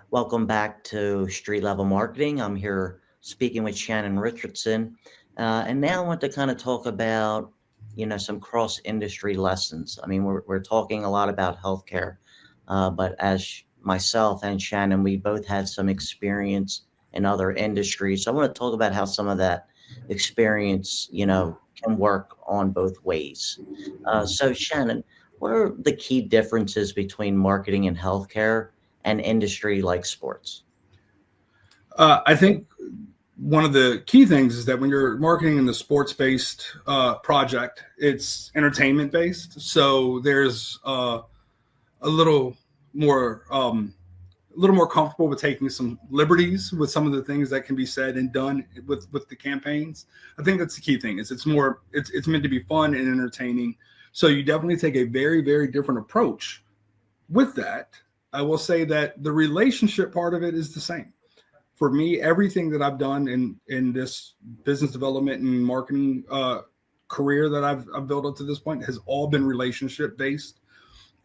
Welcome back to Street Level Marketing. I'm here speaking with Shannon Richardson. And now I want to kind of talk about, some cross industry lessons. I mean, we're talking a lot about healthcare, but as myself and Shannon, we both had some experience in other industries. So I want to talk about how some of that experience, can work on both ways. So, Shannon, what are the key differences between marketing in healthcare and industry like sports? I think one of the key things is that when you're marketing in the sports-based project, it's entertainment-based. So there's a more little more comfortable with taking some liberties with some of the things that can be said and done with the campaigns. I think that's the key thing. Is it's meant to be fun and entertaining. So you definitely take a very, very different approach with that. I will say that the relationship part of it is the same. For me, everything that I've done in this business development and marketing career that I've built up to this point has all been relationship based.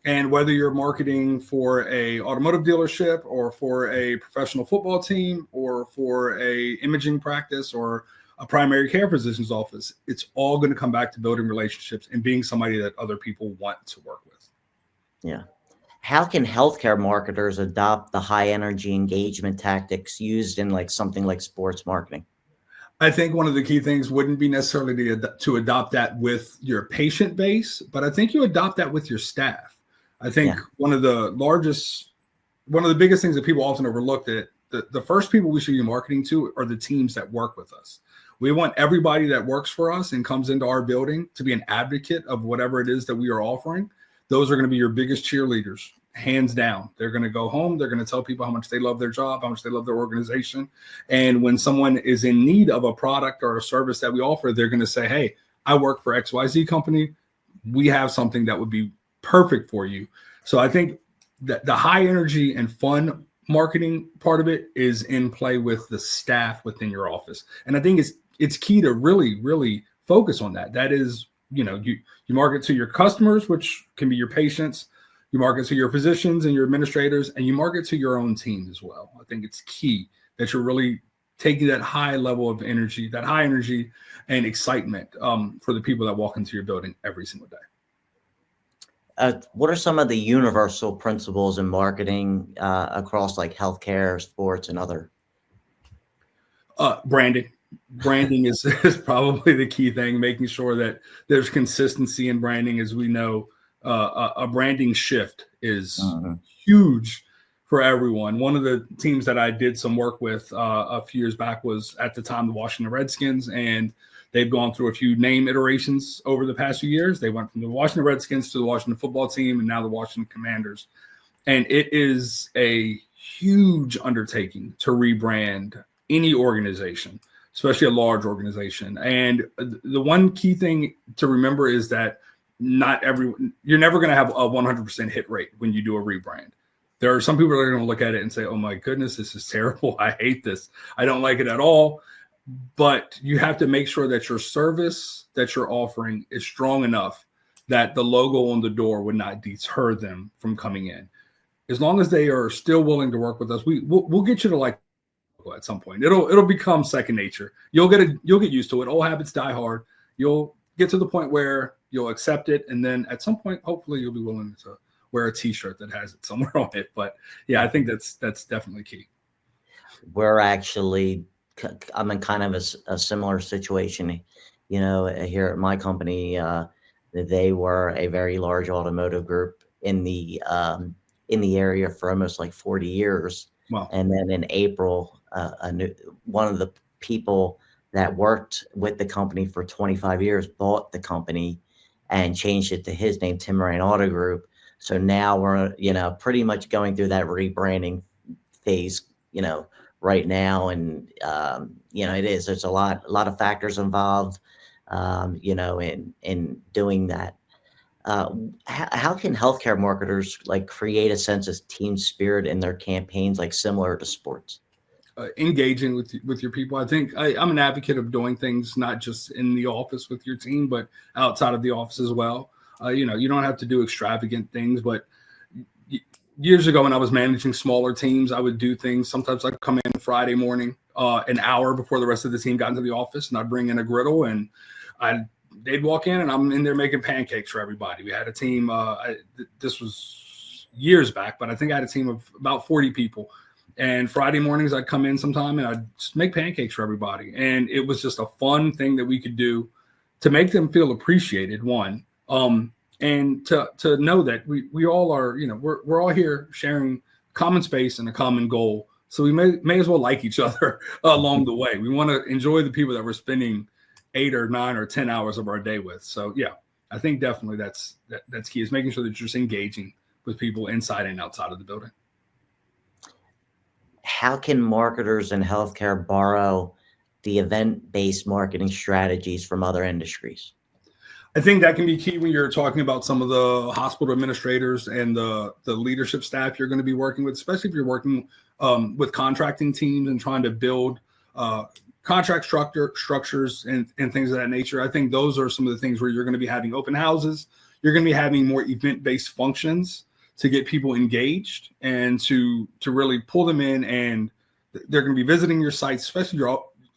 And whether you're marketing for a automotive dealership or for a professional football team or for a imaging practice or a primary care physician's office, it's all going to come back to building relationships and being somebody that other people want to work with. Yeah. How can healthcare marketers adopt the high energy engagement tactics used in like something like sports marketing? I think one of the key things wouldn't be necessarily to adopt that with your patient base, but I think you adopt that with your staff. I think Yeah. one of the biggest things that people often overlook that the first people we should be marketing to are the teams that work with us. We want everybody that works for us and comes into our building to be an advocate of whatever it is that we are offering. Those are going to be your biggest cheerleaders, hands down. They're going to go home. They're going to tell people how much they love their job, how much they love their organization. And when someone is in need of a product or a service that we offer, they're going to say, hey, I work for XYZ company. We have something that would be perfect for you. So I think that the high energy and fun marketing part of it is in play with the staff within your office. And I think it's key to really, really focus on that. That is, you market to your customers, which can be your patients, you market to your physicians and your administrators, and you market to your own team as well. I think it's key that you're really taking that high level of energy, that high energy and excitement for the people that walk into your building every single day. What are some of the universal principles in marketing across like healthcare, sports, and other? Branding is probably the key thing, making sure that there's consistency in branding. As we know, a branding shift is huge for everyone. One of the teams that I did some work with a few years back was at the time the Washington Redskins, and they've gone through a few name iterations over the past few years. They went from the Washington Redskins to the Washington football team and now the Washington Commanders. And it is a huge undertaking to rebrand any organization, especially a large organization. And the one key thing to remember is that you're never going to have a 100% hit rate when you do a rebrand. There are some people that are going to look at it and say, oh my goodness, this is terrible. I hate this. I don't like it at all. But you have to make sure that your service that you're offering is strong enough that the logo on the door would not deter them from coming in. As long as they are still willing to work with us, we'll get you to like at some point. It'll become second nature. You'll get used to it. Old habits die hard. You'll get to the point where you'll accept it, and then at some point, hopefully, you'll be willing to wear a T-shirt that has it somewhere on it. But yeah, I think that's definitely key. I'm in kind of a similar situation, here at my company. They were a very large automotive group in the area for almost like 40 years. Wow. And then in April, one of the people that worked with the company for 25 years bought the company and changed it to his name, Tim Moran Auto Group. So now we're, pretty much going through that rebranding phase, right now. And, there's a lot of factors involved, in doing that. How can healthcare marketers like create a sense of team spirit in their campaigns, like similar to sports? Engaging with your people. I think I'm an advocate of doing things not just in the office with your team, but outside of the office as well. You don't have to do extravagant things, but years ago when I was managing smaller teams, I would do things. Sometimes I'd come in Friday morning, an hour before the rest of the team got into the office, and I'd bring in a griddle, and they'd walk in, and I'm in there making pancakes for everybody. We had a team. This was years back, but I think I had a team of about 40 people. And Friday mornings, I'd come in sometime, and I'd just make pancakes for everybody. And it was just a fun thing that we could do to make them feel appreciated, one. And to know that we all are, we're all here sharing common space and a common goal. So we may as well like each other along the way. We want to enjoy the people that we're spending 8 or 9 or 10 hours of our day with. So yeah, I think definitely that's key, is making sure that you're just engaging with people inside and outside of the building. How can marketers in healthcare borrow the event-based marketing strategies from other industries? I think that can be key when you're talking about some of the hospital administrators and the leadership staff you're going to be working with, especially if you're working with contracting teams and trying to build contract structures and things of that nature. I think those are some of the things where you're going to be having open houses. You're going to be having more event-based functions to get people engaged and to really pull them in. And they're going to be visiting your sites, especially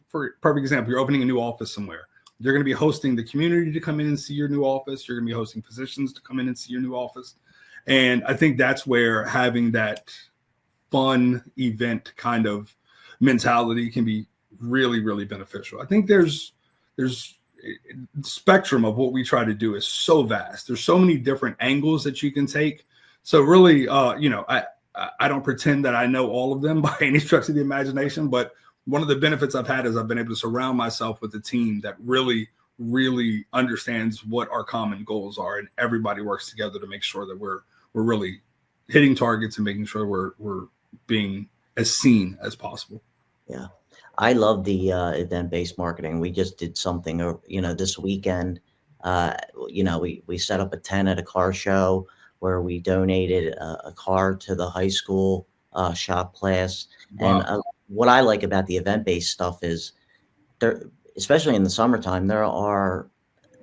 for perfect example, you're opening a new office somewhere. You're going to be hosting the community to come in and see your new office. You're going to be hosting physicians to come in and see your new office. And I think that's where having that fun event kind of mentality can be really, really beneficial. I think there's the spectrum of what we try to do is so vast. There's so many different angles that you can take. So really, I don't pretend that I know all of them by any stretch of the imagination, but one of the benefits I've had is I've been able to surround myself with a team that really, really understands what our common goals are, and everybody works together to make sure that we're really hitting targets and making sure we're being as seen as possible. Yeah, I love the event-based marketing. We just did something, this weekend. We set up a tent at a car show where we donated a car to the high school shop class. Wow. And what I like about the event-based stuff is there, especially in the summertime, there are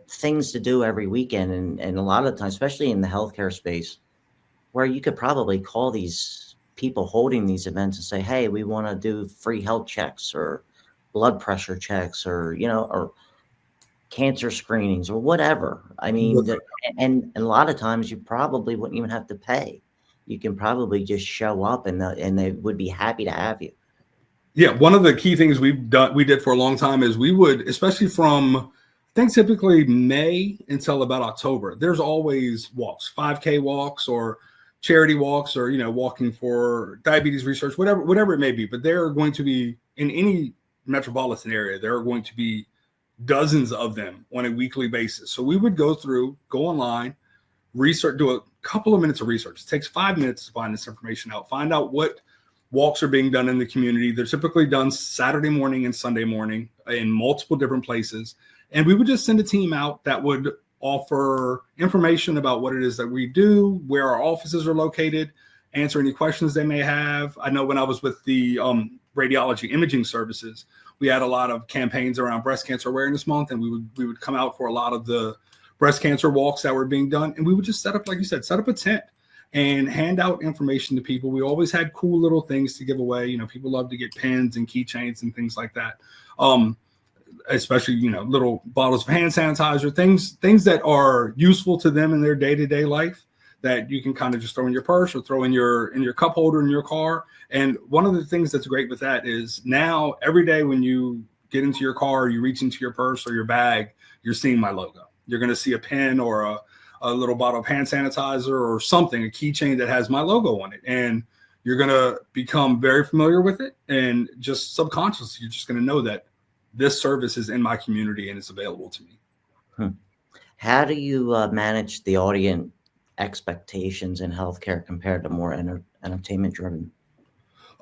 things to do every weekend. And a lot of the time, especially in the healthcare space, where you could probably call these people holding these events and say, hey, we want to do free health checks or blood pressure checks or cancer screenings or whatever. I mean, and a lot of times you probably wouldn't even have to pay. You can probably just show up and they would be happy to have you. Yeah, one of the key things we did for a long time is we would, especially from, I think typically May until about October, there's always walks, 5K walks or charity walks or, walking for diabetes research, whatever it may be. But there are going to be, in any metropolitan area, there are going to be dozens of them on a weekly basis. So we would go online, research, do a couple of minutes of research. It takes 5 minutes to find this information out, find out what walks are being done in the community. They're typically done Saturday morning and Sunday morning in multiple different places. And we would just send a team out that would offer information about what it is that we do, where our offices are located, answer any questions they may have. I know when I was with the radiology imaging services, we had a lot of campaigns around Breast Cancer Awareness Month, and we would come out for a lot of the breast cancer walks that were being done. And we would just set up, like you said, set up a tent and hand out information to people. We always had cool little things to give away. People love to get pens and keychains and things like that. Especially, little bottles of hand sanitizer, things that are useful to them in their day-to-day life that you can kind of just throw in your purse or throw in your cup holder in your car. And one of the things that's great with that is now every day when you get into your car, or you reach into your purse or your bag, you're seeing my logo. You're going to see a pen or a little bottle of hand sanitizer or something, a keychain that has my logo on it. And you're going to become very familiar with it. And just subconsciously, you're just going to know that this service is in my community and it's available to me. How do you manage the audience expectations in healthcare compared to more entertainment driven?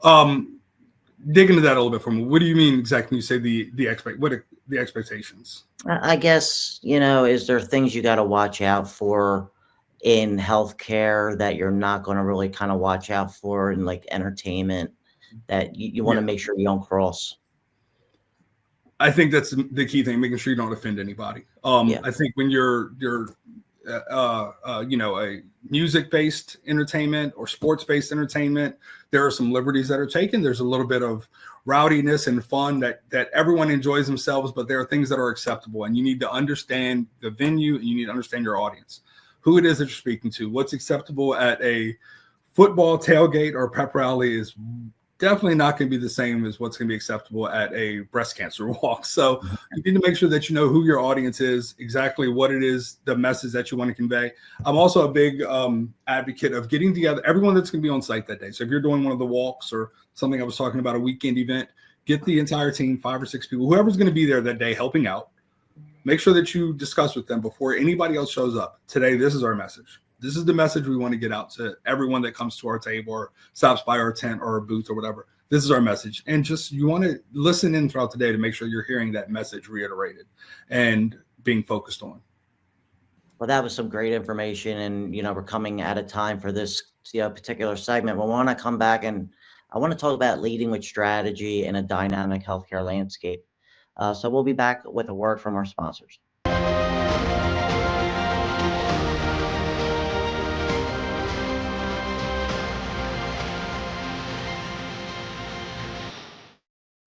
Dig into that a little bit for me. What do you mean exactly when you say what are the expectations? I guess, is there things you got to watch out for in healthcare that you're not going to really kind of watch out for in like entertainment that you want to make sure you don't cross? I think that's the key thing, making sure you don't offend anybody. I think when you're a music-based entertainment or sports-based entertainment, there are some liberties that are taken. There's a little bit of rowdiness and fun that everyone enjoys themselves, but there are things that are acceptable, and you need to understand the venue and you need to understand your audience, who it is that you're speaking to. What's acceptable at a football tailgate or pep rally is definitely not going to be the same as what's going to be acceptable at a breast cancer walk. So you need to make sure that you know who your audience is, exactly what it is, the message that you want to convey. I'm also a big advocate of getting together everyone that's going to be on site that day. So if you're doing one of the walks or something I was talking about, a weekend event, get the entire team, 5 or 6 people, whoever's going to be there that day helping out. Make sure that you discuss with them before anybody else shows up. Today, this is our message. This is the message we want to get out to everyone that comes to our table or stops by our tent or our booth or whatever. This is our message. And just you want to listen in throughout the day to make sure you're hearing that message reiterated and being focused on. Well, that was some great information. And, we're coming out of time for this particular segment. We want to come back and I want to talk about leading with strategy in a dynamic healthcare landscape. So we'll be back with a word from our sponsors.